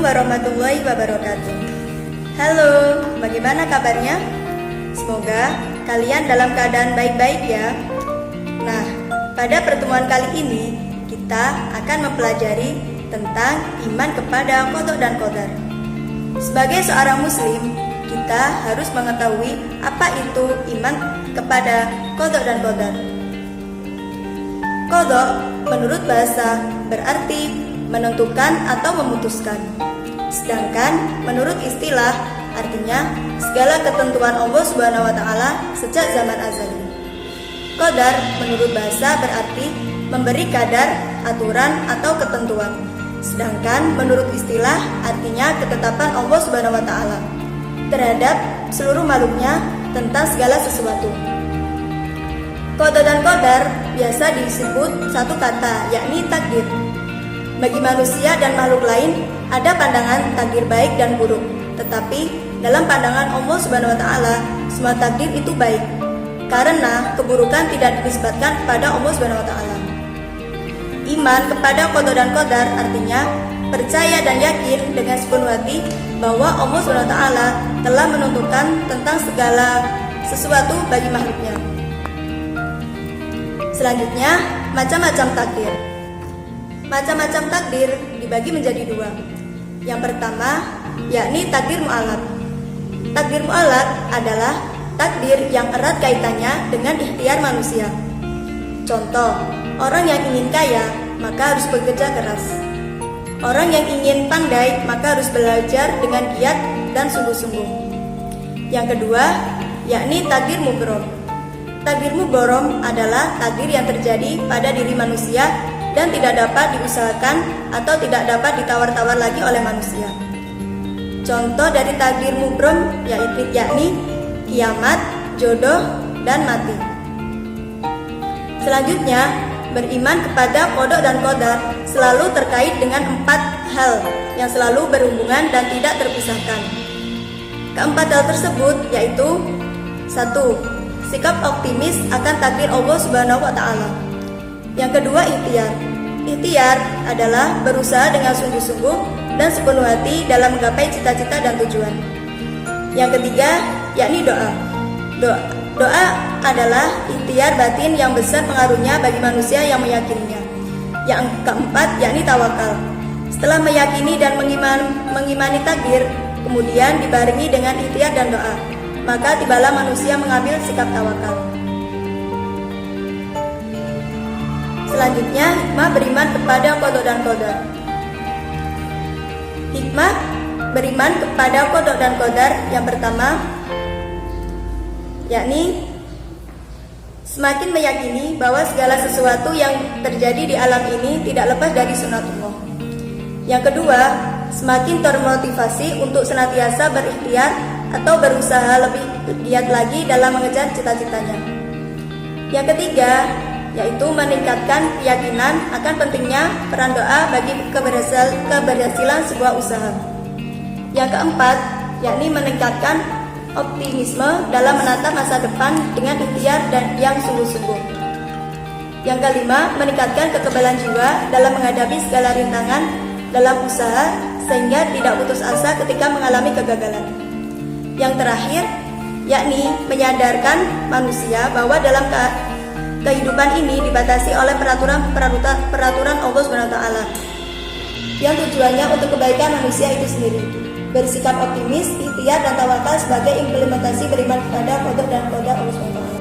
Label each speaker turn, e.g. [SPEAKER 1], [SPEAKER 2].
[SPEAKER 1] Assalamualaikum warahmatullahi wabarakatuh. Halo, bagaimana kabarnya? Semoga kalian dalam keadaan baik-baik ya. Nah, pada pertemuan kali ini kita akan mempelajari tentang iman kepada qada dan qadar. Sebagai seorang muslim, kita harus mengetahui apa itu iman kepada qada dan qadar. Qada menurut bahasa berarti menentukan atau memutuskan. Sedangkan menurut istilah artinya segala ketentuan Allah Subhanahu wa taala sejak zaman azali. Qadar menurut bahasa berarti memberi kadar, aturan atau ketentuan. Sedangkan menurut istilah artinya ketetapan Allah Subhanahu wa taala terhadap seluruh makhluknya tentang segala sesuatu. Qada dan qadar biasa disebut satu kata, yakni takdir. Bagi manusia dan makhluk lain ada pandangan takdir baik dan buruk, tetapi dalam pandangan Allah Subhanahu wa taala semua takdir itu baik karena keburukan tidak dinisbatkan kepada Allah Subhanahu wa taala. Iman kepada qada dan qadar artinya percaya dan yakin dengan sepenuh hati bahwa Allah Subhanahu wa taala telah menentukan tentang segala sesuatu bagi makhluknya. Selanjutnya, macam-macam takdir. Macam-macam takdir dibagi menjadi dua. Yang pertama, yakni takdir mu'allaq. Takdir mu'allaq adalah takdir yang erat kaitannya dengan ikhtiar manusia. Contoh, orang yang ingin kaya, maka harus bekerja keras. Orang yang ingin pandai, maka harus belajar dengan giat dan sungguh-sungguh. Yang kedua, yakni takdir mubrom. Takdir mubrom adalah takdir yang terjadi pada diri manusia dan tidak dapat diusahakan atau tidak dapat ditawar-tawar lagi oleh manusia. Contoh dari takdir mubrom yakni kiamat, jodoh, dan mati. Selanjutnya, beriman kepada qada dan qadar selalu terkait dengan 4 hal yang selalu berhubungan dan tidak terpisahkan. Keempat hal tersebut yaitu 1. Sikap optimis akan takdir Allah Subhanahu wa taala. Yang kedua, ikhtiar. Ikhtiar adalah berusaha dengan sungguh-sungguh dan sepenuh hati dalam menggapai cita-cita dan tujuan. Yang ketiga, yakni doa. Doa adalah ikhtiar batin yang besar pengaruhnya bagi manusia yang meyakininya. Yang keempat, yakni tawakal. Setelah meyakini dan mengimani takdir, kemudian dibarengi dengan ikhtiar dan doa, maka tibalah manusia mengambil sikap tawakal. Selanjutnya, hikmah beriman kepada qada dan qadar. Hikmah beriman kepada qada dan qadar yang pertama, yakni semakin meyakini bahwa segala sesuatu yang terjadi di alam ini tidak lepas dari sunatullah. Yang kedua, semakin termotivasi untuk senantiasa berikhtiar atau berusaha lebih giat lagi dalam mengejar cita-citanya. Yang ketiga, yaitu meningkatkan keyakinan akan pentingnya peran doa bagi keberhasilan sebuah usaha. Yang keempat, yakni meningkatkan optimisme dalam menatap masa depan dengan ikhtiar dan yang sungguh-sungguh. Yang kelima, meningkatkan kekebalan jiwa dalam menghadapi segala rintangan dalam usaha sehingga tidak putus asa ketika mengalami kegagalan. Yang terakhir, yakni menyadarkan manusia bahwa dalam kehidupan ini dibatasi oleh peraturan Allah Subhanahu wa taala yang tujuannya untuk kebaikan manusia itu sendiri. Bersikap optimis, ikhtiar dan tawakal sebagai implementasi beriman kepada qada dan qadar Allah Subhanahu wa taala.